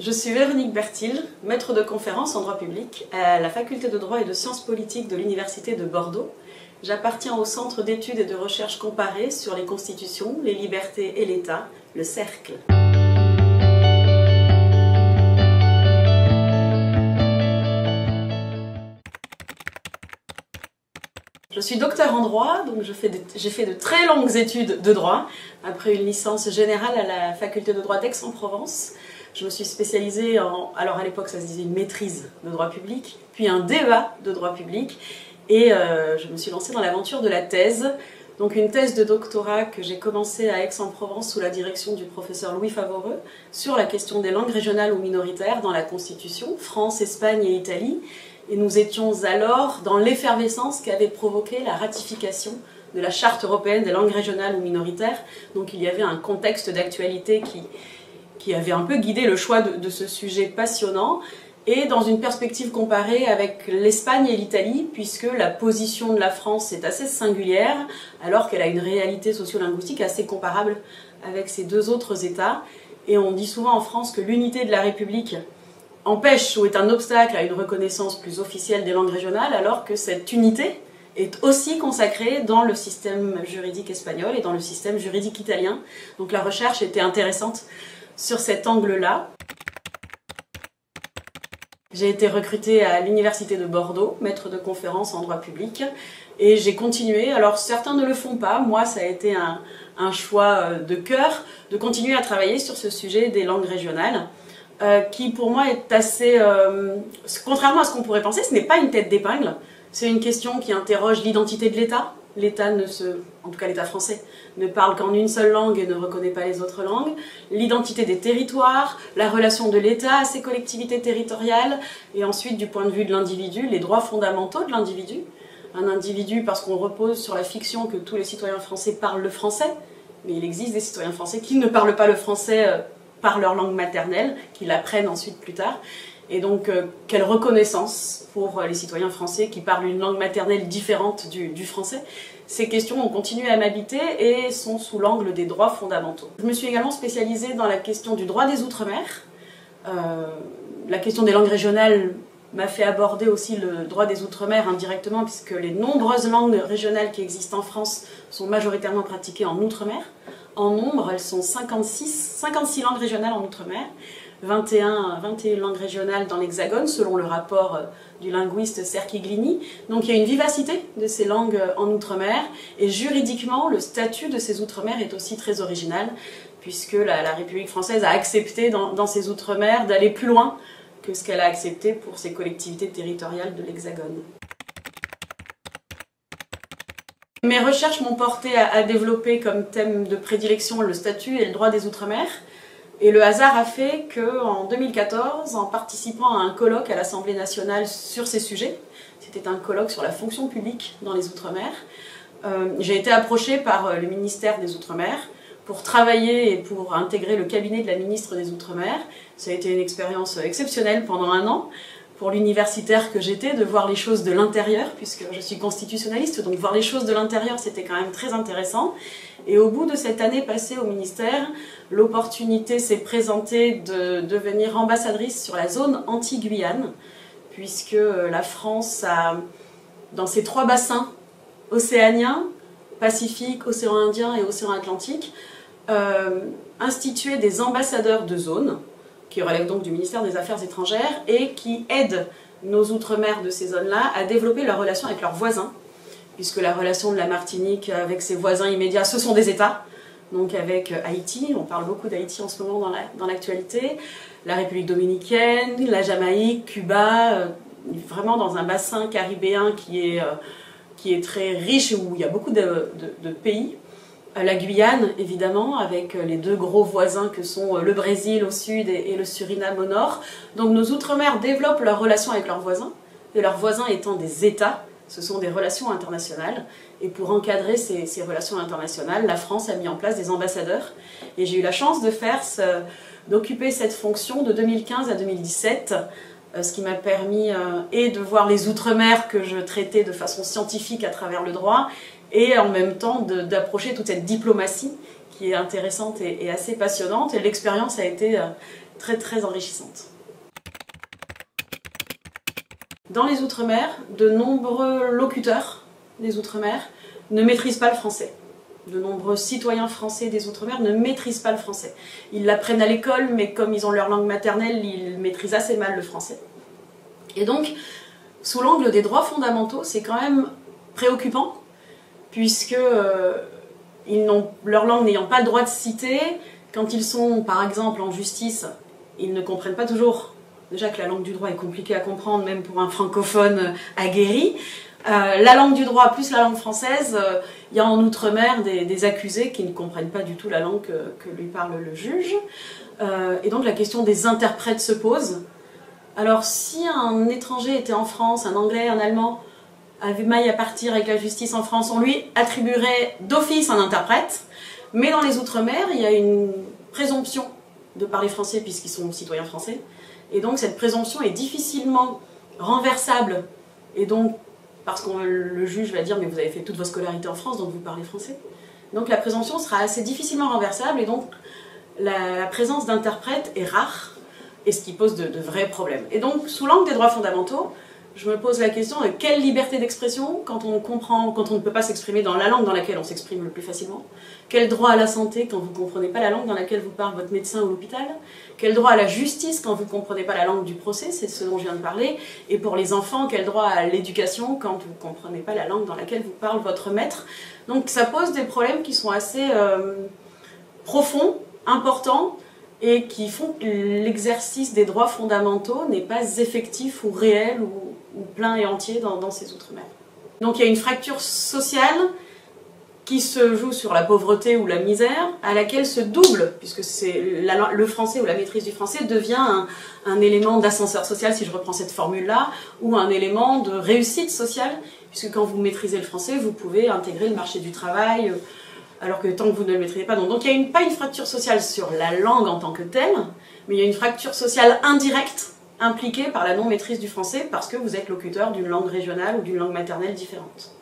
Je suis Véronique Bertil, maître de conférence en droit public à la faculté de droit et de sciences politiques de l'université de Bordeaux. J'appartiens au Centre d'études et de recherche comparées sur les constitutions, les libertés et l'État, le Cercle. Je suis docteur en droit, donc j'ai fait de très longues études de droit. Après une licence générale à la faculté de droit d'Aix-en-Provence, je me suis spécialisée alors à l'époque ça se disait une maîtrise de droit public, puis un débat de droit public, et je me suis lancée dans l'aventure de la thèse. Donc une thèse de doctorat que j'ai commencée à Aix-en-Provence sous la direction du professeur Louis Favoreux sur la question des langues régionales ou minoritaires dans la Constitution, France, Espagne et Italie. Et nous étions alors dans l'effervescence qu'avait provoqué la ratification de la Charte européenne des langues régionales ou minoritaires. Donc il y avait un contexte d'actualité qui avait un peu guidé le choix de ce sujet passionnant, et dans une perspective comparée avec l'Espagne et l'Italie, puisque la position de la France est assez singulière, alors qu'elle a une réalité sociolinguistique assez comparable avec ces deux autres États. Et on dit souvent en France que l'unité de la République empêche ou est un obstacle à une reconnaissance plus officielle des langues régionales, alors que cette unité est aussi consacrée dans le système juridique espagnol et dans le système juridique italien. Donc la recherche était intéressante sur cet angle-là. J'ai été recrutée à l'université de Bordeaux, maître de conférence en droit public, et j'ai continué. Alors certains ne le font pas, moi ça a été un choix de cœur de continuer à travailler sur ce sujet des langues régionales. Qui pour moi est assez... contrairement à ce qu'on pourrait penser, ce n'est pas une tête d'épingle, c'est une question qui interroge l'identité de l'État. L'État en tout cas l'État français, ne parle qu'en une seule langue et ne reconnaît pas les autres langues. L'identité des territoires, la relation de l'État à ses collectivités territoriales, et ensuite du point de vue de l'individu, les droits fondamentaux de l'individu. Un individu parce qu'on repose sur la fiction que tous les citoyens français parlent le français, mais il existe des citoyens français qui ne parlent pas le français par leur langue maternelle, qu'ils l'apprennent ensuite plus tard. Et donc, quelle reconnaissance pour les citoyens français qui parlent une langue maternelle différente du français. Ces questions ont continué à m'habiter et sont sous l'angle des droits fondamentaux. Je me suis également spécialisée dans la question du droit des Outre-mer. La question des langues régionales m'a fait aborder aussi le droit des Outre-mer indirectement, puisque les nombreuses langues régionales qui existent en France sont majoritairement pratiquées en Outre-mer. En nombre, elles sont 56 langues régionales en Outre-mer, 21 langues régionales dans l'Hexagone, selon le rapport du linguiste Serki-Glini. Donc il y a une vivacité de ces langues en Outre-mer, et juridiquement, le statut de ces Outre-mer est aussi très original, puisque la République française a accepté dans ces Outre-mer d'aller plus loin que ce qu'elle a accepté pour ses collectivités territoriales de l'Hexagone. Mes recherches m'ont porté à développer comme thème de prédilection le statut et le droit des Outre-mer. Et le hasard a fait qu'en 2014, en participant à un colloque à l'Assemblée nationale sur ces sujets, c'était un colloque sur la fonction publique dans les Outre-mer, j'ai été approchée par le ministère des Outre-mer pour travailler et pour intégrer le cabinet de la ministre des Outre-mer. Ça a été une expérience exceptionnelle pendant 1 an. Pour l'universitaire que j'étais, de voir les choses de l'intérieur, puisque je suis constitutionnaliste, donc voir les choses de l'intérieur, c'était quand même très intéressant. Et au bout de cette année passée au ministère, l'opportunité s'est présentée de devenir ambassadrice sur la zone anti-Guyane, puisque la France a, dans ses 3 bassins océaniens, Pacifique, océan Indien et océan Atlantique, institué des ambassadeurs de zone, qui relèvent donc du ministère des Affaires étrangères et qui aident nos outre-mer de ces zones-là à développer leurs relations avec leurs voisins, puisque la relation de la Martinique avec ses voisins immédiats, ce sont des États, donc avec Haïti, on parle beaucoup d'Haïti en ce moment dans l'actualité, la République dominicaine, la Jamaïque, Cuba, vraiment dans un bassin caribéen qui est très riche, où il y a beaucoup de pays. La Guyane, évidemment, avec les 2 gros voisins que sont le Brésil au sud et le Suriname au nord. Donc nos outre-mer développent leurs relations avec leurs voisins, et leurs voisins étant des États, ce sont des relations internationales. Et pour encadrer ces relations internationales, la France a mis en place des ambassadeurs. Et j'ai eu la chance d'occuper cette fonction de 2015 à 2017, ce qui m'a permis de voir les outre-mer que je traitais de façon scientifique à travers le droit, et en même temps d'approcher toute cette diplomatie qui est intéressante et assez passionnante. Et l'expérience a été très enrichissante. Dans les Outre-mer, de nombreux locuteurs des Outre-mer ne maîtrisent pas le français. De nombreux citoyens français des Outre-mer ne maîtrisent pas le français. Ils l'apprennent à l'école, mais comme ils ont leur langue maternelle, ils maîtrisent assez mal le français. Et donc, sous l'angle des droits fondamentaux, c'est quand même préoccupant, puisque leur langue n'ayant pas le droit de citer, quand ils sont, par exemple, en justice, ils ne comprennent pas toujours. Déjà que la langue du droit est compliquée à comprendre, même pour un francophone aguerri. La langue du droit plus la langue française, il y a en Outre-mer des accusés qui ne comprennent pas du tout la langue que lui parle le juge. Et donc la question des interprètes se pose. Alors si un étranger était en France, un Anglais, un Allemand, avait maille à partir avec la justice en France, on lui attribuerait d'office un interprète. Mais dans les Outre-mer, il y a une présomption de parler français puisqu'ils sont citoyens français. Et donc cette présomption est difficilement renversable. Et donc, parce que le juge va dire « mais vous avez fait toute votre scolarité en France, donc vous parlez français ». Donc la présomption sera assez difficilement renversable et donc la présence d'interprètes est rare, et ce qui pose de vrais problèmes. Et donc, sous l'angle des droits fondamentaux, je me pose la question de quelle liberté d'expression quand on ne peut pas s'exprimer dans la langue dans laquelle on s'exprime le plus facilement. Quel droit à la santé quand vous ne comprenez pas la langue dans laquelle vous parle votre médecin ou l'hôpital. Quel droit à la justice quand vous ne comprenez pas la langue du procès, c'est ce dont je viens de parler. Et pour les enfants, quel droit à l'éducation quand vous ne comprenez pas la langue dans laquelle vous parle votre maître. Donc ça pose des problèmes qui sont assez profonds, importants, et qui font que l'exercice des droits fondamentaux n'est pas effectif ou réel ou plein et entier dans ces Outre-mer. Donc il y a une fracture sociale qui se joue sur la pauvreté ou la misère, à laquelle se double, puisque le français ou la maîtrise du français devient un élément d'ascenseur social, si je reprends cette formule-là, ou un élément de réussite sociale, puisque quand vous maîtrisez le français, vous pouvez intégrer le marché du travail, alors que tant que vous ne le maîtrisez pas. Donc il n'y a pas une fracture sociale sur la langue en tant que telle, mais il y a une fracture sociale indirecte impliquée par la non-maîtrise du français parce que vous êtes locuteur d'une langue régionale ou d'une langue maternelle différente.